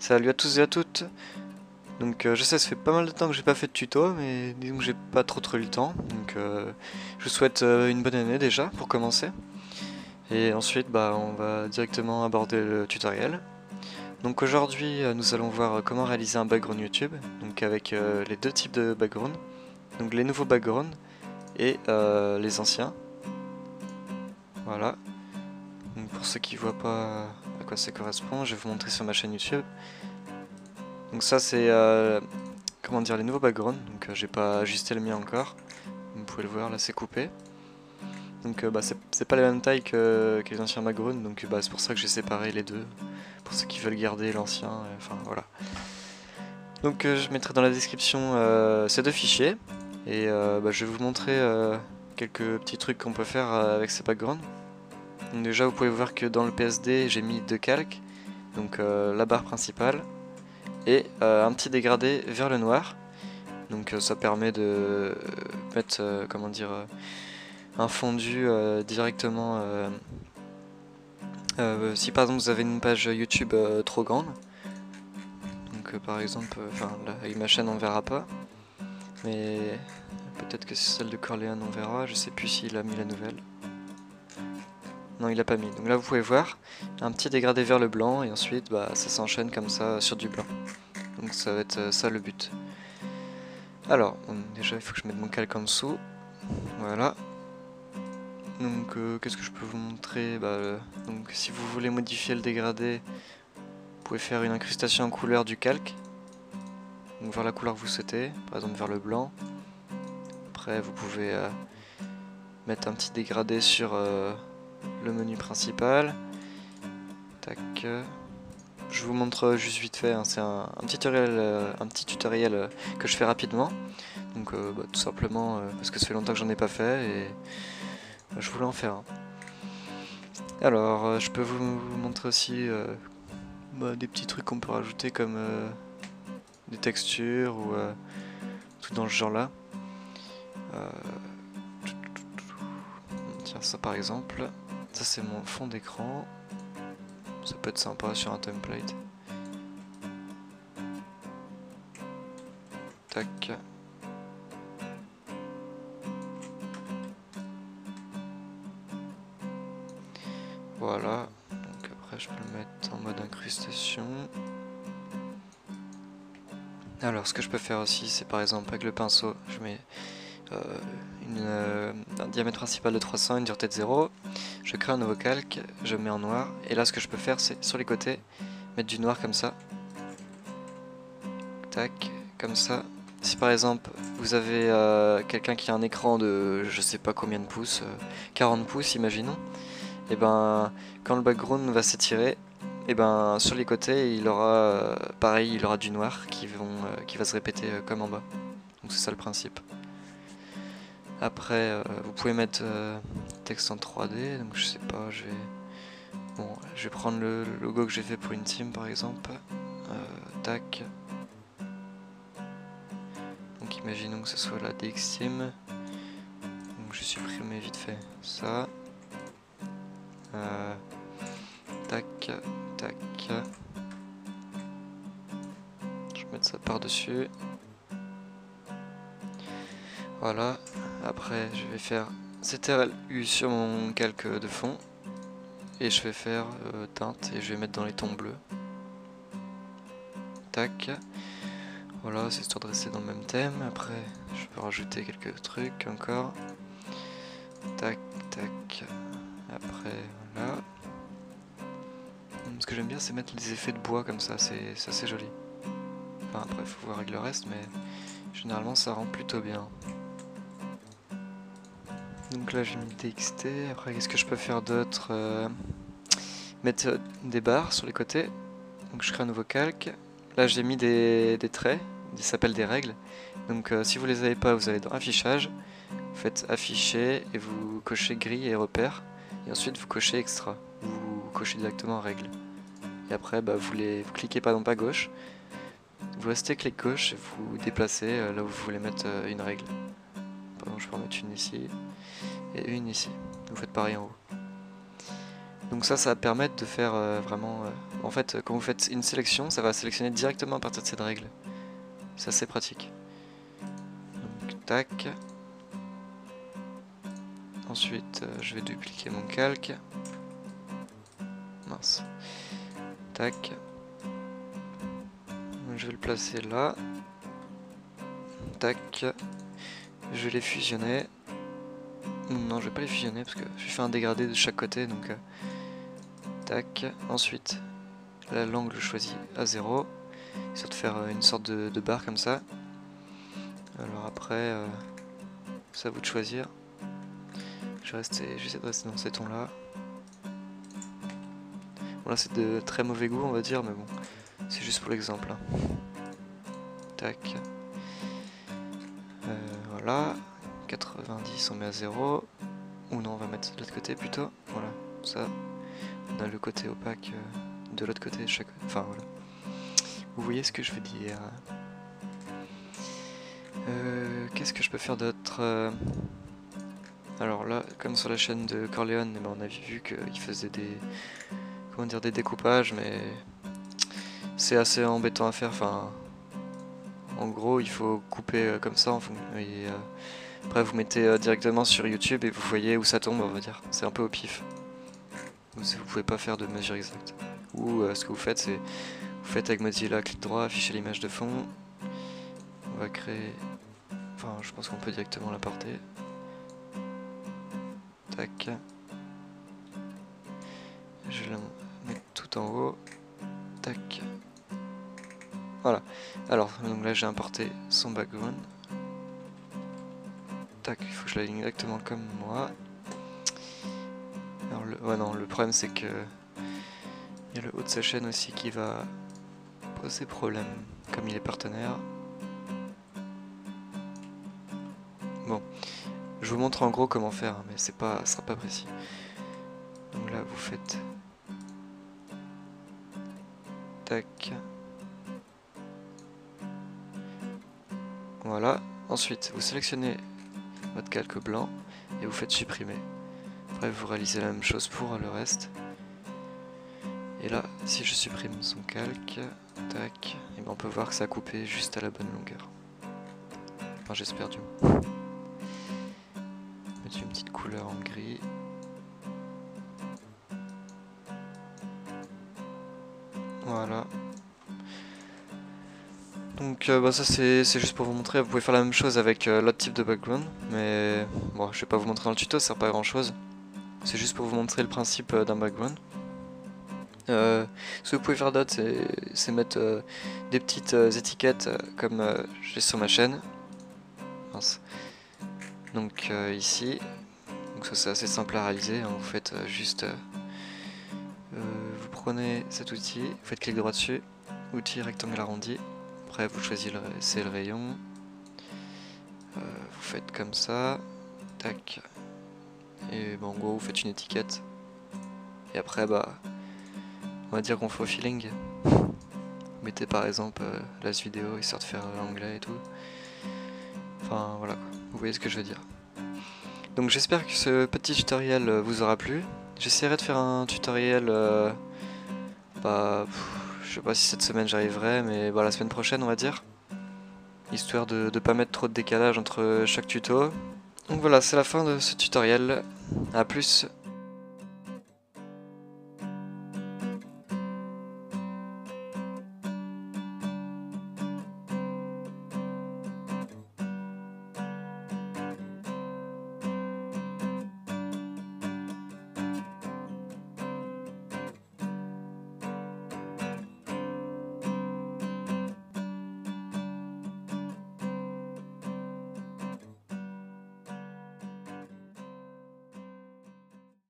Salut à tous et à toutes. Donc je sais, ça fait pas mal de temps que j'ai pas fait de tuto, mais disons que j'ai pas trop eu le temps. Donc je vous souhaite une bonne année déjà pour commencer. Et ensuite bah on va directement aborder le tutoriel. Donc aujourd'hui nous allons voir comment réaliser un background YouTube. Donc avec les deux types de background. Donc les nouveaux backgrounds et les anciens. Voilà. Donc pour ceux qui voient pas à quoi ça correspond, je vais vous montrer sur ma chaîne YouTube. Donc ça c'est comment dire, les nouveaux backgrounds. Donc j'ai pas ajusté le mien encore. Vous pouvez le voir, là c'est coupé. Donc bah, c'est pas la même taille que les anciens backgrounds. Donc bah, c'est pour ça que j'ai séparé les deux. Pour ceux qui veulent garder l'ancien, enfin voilà. Donc je mettrai dans la description ces deux fichiers. Et bah, je vais vous montrer quelques petits trucs qu'on peut faire avec ces backgrounds. Donc déjà vous pouvez voir que dans le PSD j'ai mis deux calques. Donc la barre principale et un petit dégradé vers le noir. Donc ça permet de mettre comment dire un fondu directement si par exemple vous avez une page YouTube trop grande. Donc par exemple enfin là avec ma chaîne on verra pas, mais peut-être que c'est celle de Corleone on verra, je sais plus s'il a mis la nouvelle. Non, il a pas mis. Donc là vous pouvez voir un petit dégradé vers le blanc et ensuite bah, ça s'enchaîne comme ça sur du blanc. Donc ça va être ça le but. Alors, déjà il faut que je mette mon calque en dessous. Voilà. Donc qu'est-ce que je peux vous montrer donc si vous voulez modifier le dégradé, vous pouvez faire une incrustation en couleur du calque. Donc vers la couleur que vous souhaitez, par exemple vers le blanc. Après vous pouvez mettre un petit dégradé sur le menu principal. Tac. Je vous montre juste vite fait, hein, c'est un petit tutoriel que je fais rapidement. Donc tout simplement parce que ça fait longtemps que j'en ai pas fait et je voulais en faire un. Alors je peux vous montrer aussi des petits trucs qu'on peut rajouter comme des textures ou tout dans ce genre là. Tiens, ça par exemple, ça c'est mon fond d'écran. Ça peut être sympa sur un template. Tac. Voilà. Donc après je peux le mettre en mode incrustation. Alors ce que je peux faire aussi c'est par exemple avec le pinceau, je mets un diamètre principal de 300, une dureté de 0. Je crée un nouveau calque, je mets en noir. Et là ce que je peux faire c'est sur les côtés mettre du noir comme ça. Tac, comme ça. Si par exemple vous avez quelqu'un qui a un écran de je sais pas combien de pouces, 40 pouces imaginons, et ben quand le background va s'étirer, et ben sur les côtés il aura pareil, il aura du noir qui va se répéter comme en bas. Donc c'est ça le principe. Après vous pouvez mettre texte en 3D, donc je sais pas, je vais prendre le logo que j'ai fait pour une team par exemple. Tac. Donc imaginons que ce soit la DX Team. Donc je supprime vite fait ça. Tac, tac. Je vais mettre ça par-dessus. Voilà. Après je vais faire CTRL-U sur mon calque de fond. Et je vais faire teinte et je vais mettre dans les tons bleus. Tac. Voilà, c'est histoire de rester dans le même thème. Après, je peux rajouter quelques trucs encore. Tac, tac. Après, voilà. Ce que j'aime bien, c'est mettre les effets de bois comme ça, c'est assez joli. Enfin, après, il faut voir avec le reste, mais généralement, ça rend plutôt bien. Donc là, j'ai mis TXT. Après, qu'est-ce que je peux faire d'autre mettre des barres sur les côtés. Donc, je crée un nouveau calque. Là, j'ai mis des traits. Ça s'appelle des règles. Donc si vous les avez pas, vous allez dans affichage, vous faites afficher et vous cochez grille et repères. Et ensuite vous cochez extra. Vous cochez directement règles. Et après vous cliquez par exemple à gauche. Vous restez clic gauche et vous déplacez là où vous voulez mettre une règle. Par exemple je peux en mettre une ici et une ici. Vous faites pareil en haut. Donc ça va permettre de faire vraiment... en fait, quand vous faites une sélection, ça va sélectionner directement à partir de cette règle. C'est assez pratique. Donc tac. Ensuite, je vais dupliquer mon calque. Mince. Tac. Je vais le placer là. Tac. Je vais les fusionner. Non, je vais pas les fusionner parce que j'ai fait un dégradé de chaque côté. Donc, tac. Ensuite, l'angle je choisis à 0. Histoire de faire une sorte de barre comme ça. Alors après, c'est à vous de choisir. J'essaie de rester dans ces tons là. Bon là c'est de très mauvais goût on va dire, mais bon, c'est juste pour l'exemple. Hein. Tac. Voilà. 90 on met à 0. Ou non, on va mettre de l'autre côté plutôt. Voilà, ça. On a le côté opaque de l'autre côté. Enfin voilà. Vous voyez ce que je veux dire. Qu'est-ce que je peux faire d'autre Alors là, comme sur la chaîne de Corleone, eh ben, on a vu qu'il faisait des... Comment dire, des découpages, mais... C'est assez embêtant à faire, enfin... En gros, il faut couper comme ça, et après vous mettez directement sur YouTube et vous voyez où ça tombe, on va dire. C'est un peu au pif. Vous pouvez pas faire de mesure exacte. Ou ce que vous faites, c'est... Vous faites avec Mozilla, clic droit, afficher l'image de fond. On va créer... Enfin, je pense qu'on peut directement l'importer. Tac. Je vais la mettre tout en haut. Tac. Voilà. Alors, donc là j'ai importé son background. Tac, il faut que je l'aligne exactement comme moi. Alors ouais non, le problème c'est que il y a le haut de sa chaîne aussi qui va poser problème, comme il est partenaire. Bon, je vous montre en gros comment faire, hein, mais ce sera pas précis. Donc là vous faites tac. Voilà. Ensuite, vous sélectionnez votre calque blanc et vous faites supprimer. Après, vous réalisez la même chose pour le reste. Et là, si je supprime son calque, tac, et ben on peut voir que ça a coupé juste à la bonne longueur. Enfin, j'espère du moins. Mettre une petite couleur en gris. Voilà. Donc bah ça c'est juste pour vous montrer, vous pouvez faire la même chose avec l'autre type de background, mais bon je vais pas vous montrer dans le tuto, ça sert pas à grand chose. C'est juste pour vous montrer le principe d'un background. Ce que vous pouvez faire d'autre c'est mettre des petites étiquettes comme j'ai sur ma chaîne. Mince. Donc ici, donc ça c'est assez simple à réaliser, hein. Vous faites juste, vous prenez cet outil, vous faites clic droit dessus, outil rectangle arrondi. Après vous choisissez le rayon, vous faites comme ça, tac, et bah, en gros vous faites une étiquette, et après bah on va dire qu'on fait au feeling. Vous mettez par exemple la vidéo histoire de faire l'anglais et tout, enfin voilà quoi, vous voyez ce que je veux dire. Donc j'espère que ce petit tutoriel vous aura plu, j'essaierai de faire un tutoriel, je sais pas si cette semaine j'arriverai, mais bah, la semaine prochaine on va dire. Histoire de ne pas mettre trop de décalage entre chaque tuto. Donc voilà, c'est la fin de ce tutoriel. A plus.